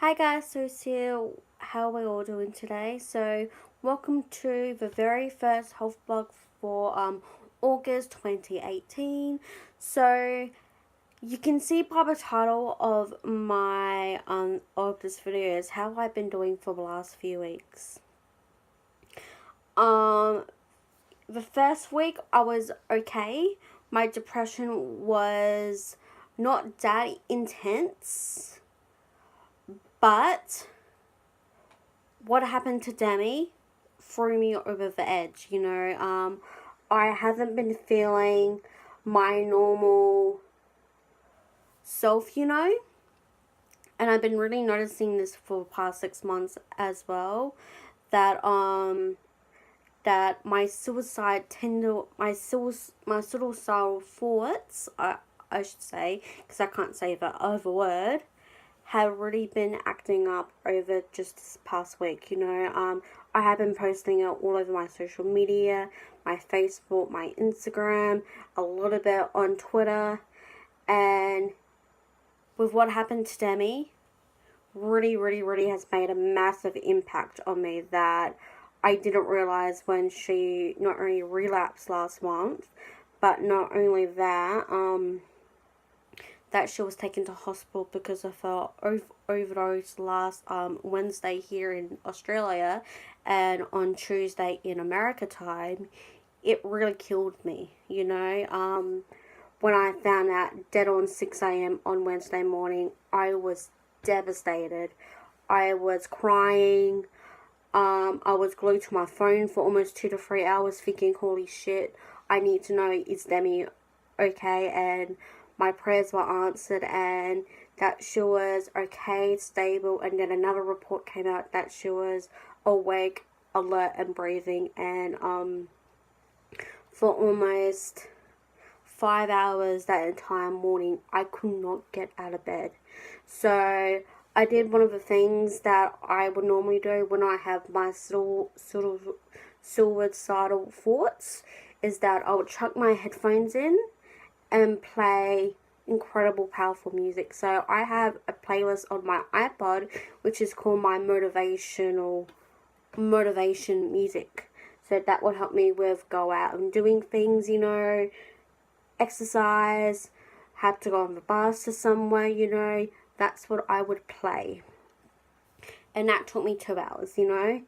Hi guys, Sophs here. How are we all doing today? So, welcome to the very first health blog for August 2018. So, you can see by the title of my of this video is how I've been doing for the last few weeks. Um the first week I was okay. My depression was not that intense, but what happened to Demi threw me over the edge, I haven't been feeling my normal self, and I've been really noticing this for the past 6 months as well, that that my suicidal thoughts, I should say, because I can't say the other word, have really been acting up over just this past week. I have been posting it all over my social media, my Facebook, my Instagram, a little bit on Twitter, and with what happened to Demi, really has made a massive impact on me that I didn't realize when she not only relapsed last month, but not only that she was taken to hospital because of her overdose last Wednesday here in Australia, and on Tuesday in America time. It really killed me, when I found out dead on 6 a.m. on Wednesday morning. I was devastated. I was crying. I was glued to my phone for almost 2 to 3 hours thinking, holy shit, I need to know, is Demi okay? And my prayers were answered, and that she was okay, stable, and then another report came out that she was awake, alert, and breathing, and for almost 5 hours that entire morning, I could not get out of bed. So I did one of the things that I would normally do when I have my suicidal thoughts, is that I would chuck my headphones in and play incredible powerful music. So I have a playlist on my iPod which is called my motivation music. So that would help me with go out and doing things, exercise, have to go on the bus to somewhere, that's what I would play. And that took me 2 hours, And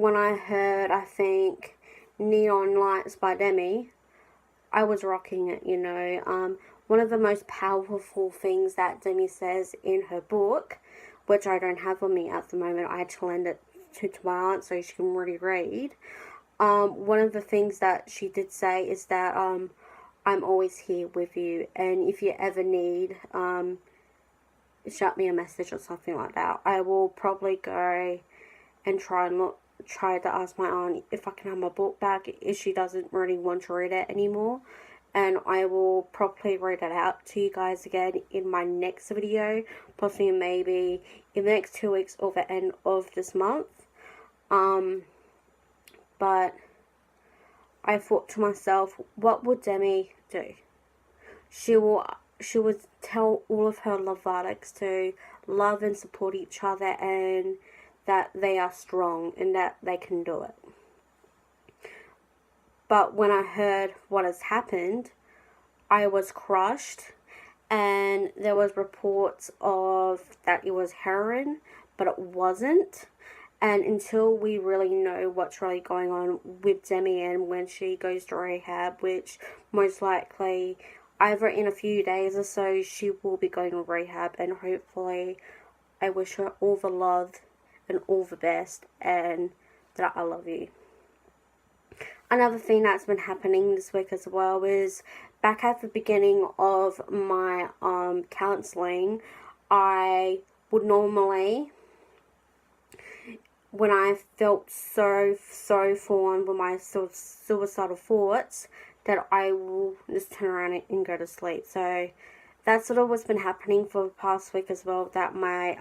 when I heard, I think, Neon Lights by Demi, I was rocking it, one of the most powerful things that Demi says in her book, which I don't have on me at the moment, I had to lend it to my aunt so she can really read. One of the things that she did say is that I'm always here with you, and if you ever need, shoot me a message or something like that. I will probably go and try to ask my aunt if I can have my book back if she doesn't really want to read it anymore, and I will probably read it out to you guys again in my next video, possibly maybe in the next 2 weeks or the end of this month. But I thought to myself, what would Demi do? She would tell all of her love addicts to love and support each other, and that they are strong and that they can do it. But when I heard what has happened, I was crushed, and there was reports of that it was heroin, but it wasn't. And until we really know what's really going on with Demi and when she goes to rehab, which most likely either in a few days or so she will be going to rehab, and hopefully I wish her all the love and all the best, and that I love you. Another thing that's been happening this week as well is back at the beginning of my counseling, I would normally, when I felt so full on with my suicidal thoughts, that I will just turn around and go to sleep. So that's sort of what's been happening for the past week as well, that my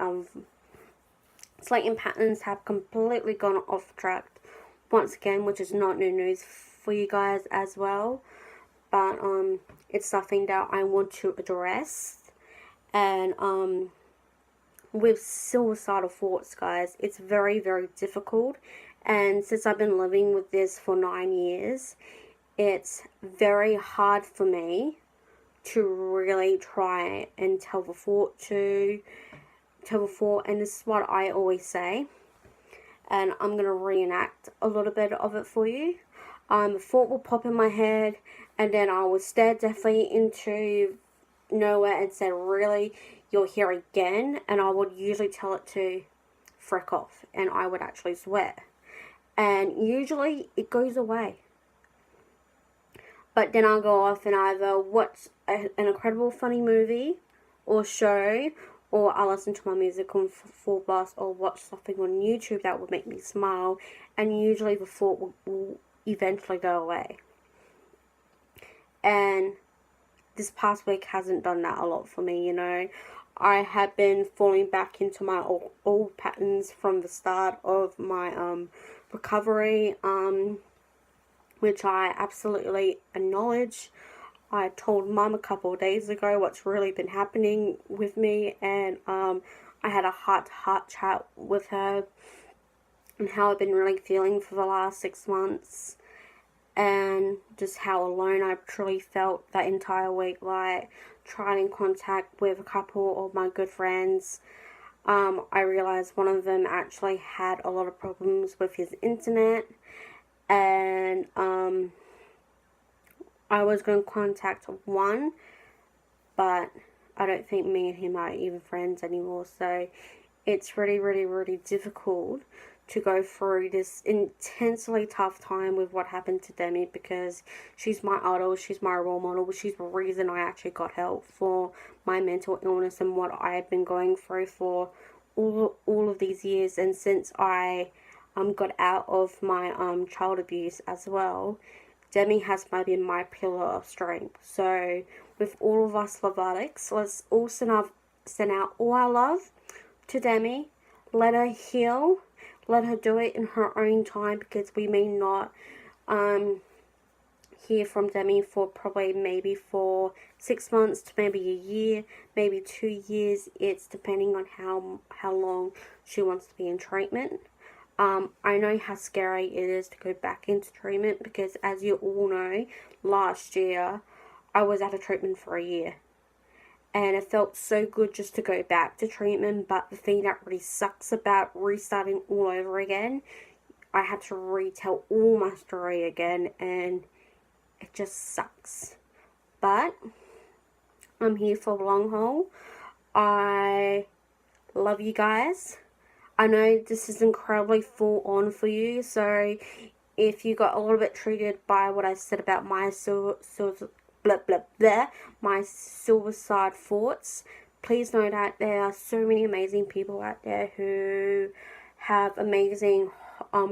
sleeping patterns have completely gone off track once again, which is not new news for you guys as well, but it's something that I want to address, and with suicidal thoughts, guys. It's very, very difficult. And since I've been living with this for 9 years, it's very hard for me to really try and tell the thought, and this is what I always say, and I'm going to reenact a little bit of it for you. The thought will pop in my head, and then I will stare definitely into nowhere and say, really, you're here again? And I would usually tell it to frick off, and I would actually swear. And usually it goes away. But then I'll go off and either watch an incredible funny movie or show, or I'll listen to my music on full blast, or watch something on YouTube that would make me smile, and usually the thought will eventually go away. And this past week hasn't done that a lot for me, you know. I have been falling back into my old patterns from the start of my recovery, which I absolutely acknowledge. I told Mum a couple of days ago what's really been happening with me, and I had a heart-to-heart chat with her and how I've been really feeling for the last 6 months, and just how alone I've truly felt that entire week, like trying in contact with a couple of my good friends. I realized one of them actually had a lot of problems with his internet, and I was going to contact one, but I don't think me and him are even friends anymore, so it's really difficult to go through this intensely tough time with what happened to Demi, because she's my idol, she's my role model, she's the reason I actually got help for my mental illness and what I've been going through for all of these years. And since I got out of my child abuse as well, Demi has been my pillar of strength. So with all of us love addicts, let's all send out all our love to Demi. Let her heal. Let her do it in her own time, because we may not hear from Demi for probably maybe for 6 months to maybe a year, maybe 2 years. It's depending on how long she wants to be in treatment. I know how scary it is to go back into treatment, because as you all know, last year I was out of treatment for a year. And it felt so good just to go back to treatment, but the thing that really sucks about restarting all over again, I had to retell all my story again, and it just sucks. But I'm here for the long haul. I love you guys. I know this is incredibly full on for you, so if you got a little bit triggered by what I said about my my suicide thoughts, please know that there are so many amazing people out there who have amazing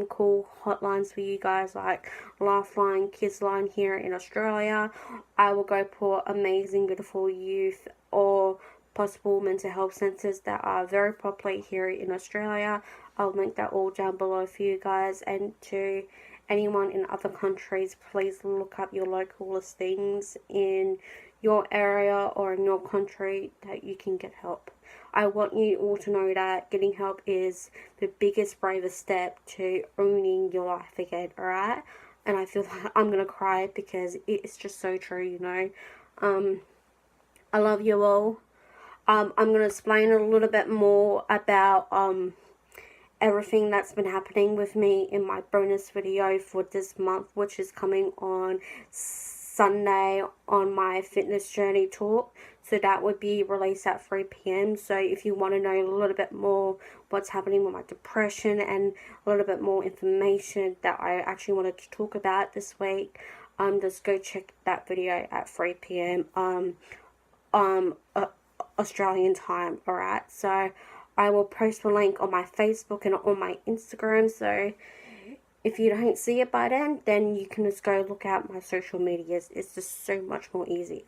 cool hotlines for you guys, like Lifeline, Kids Line here in Australia. I will go for amazing beautiful youth or possible mental health centres that are very popular here in Australia. I'll link that all down below for you guys. And to anyone in other countries, please look up your local listings in your area or in your country that you can get help. I want you all to know that getting help is the biggest, bravest step to owning your life again, alright? And I feel like I'm gonna cry because it's just so true, you know. I love you all. I'm gonna explain a little bit more about everything that's been happening with me in my bonus video for this month, which is coming on Sunday on my fitness journey talk. So that would be released at 3 p.m. So if you want to know a little bit more what's happening with my depression and a little bit more information that I actually wanted to talk about this week, just go check that video at 3 p.m. Australian time, alright? So I will post the link on my Facebook and on my Instagram, so if you don't see it by then you can just go look at my social medias. It's just so much more easier.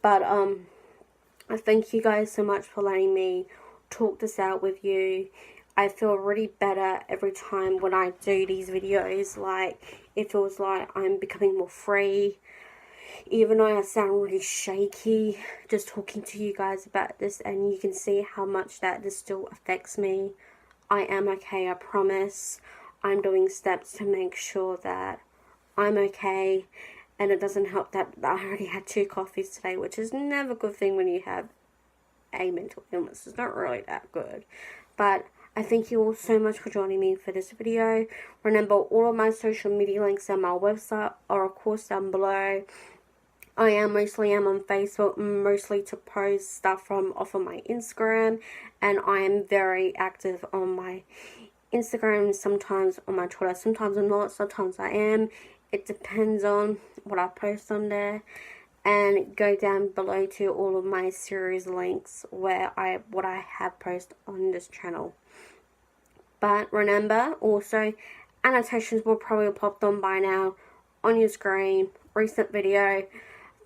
But I thank you guys so much for letting me talk this out with you. I feel really better every time when I do these videos. Like, it feels like I'm becoming more free. even though I sound really shaky just talking to you guys about this, and you can see how much that this still affects me, I am okay, I promise. I'm doing steps to make sure that I'm okay, and it doesn't help that I already had 2 coffees today, which is never a good thing when you have a mental illness. It's not really that good. But I thank you all so much for joining me for this video. Remember, all of my social media links and my website are of course down below. I am on Facebook, mostly to post stuff from off of my Instagram, and I am very active on my Instagram, sometimes on my Twitter, sometimes I'm not, sometimes I am. It depends on what I post on there. And go down below to all of my series links where what I have posted on this channel. But remember, also, annotations will probably pop on by now on your screen. Recent video,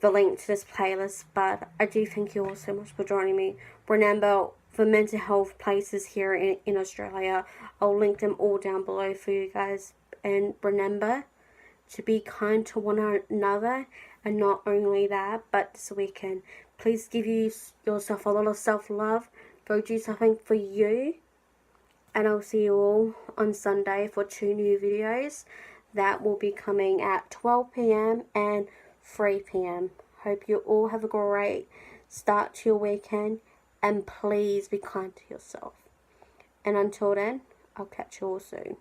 the link to this playlist. But I do thank you all so much for joining me. Remember, for mental health places here in Australia, I'll link them all down below for you guys. And remember to be kind to one another, and not only that, but this weekend, please give yourself a lot of self-love. Go do something for you, and I'll see you all on Sunday for 2 new videos that will be coming at 12 p.m. and 3 p.m. Hope you all have a great start to your weekend, and please be kind to yourself. And until then, I'll catch you all soon.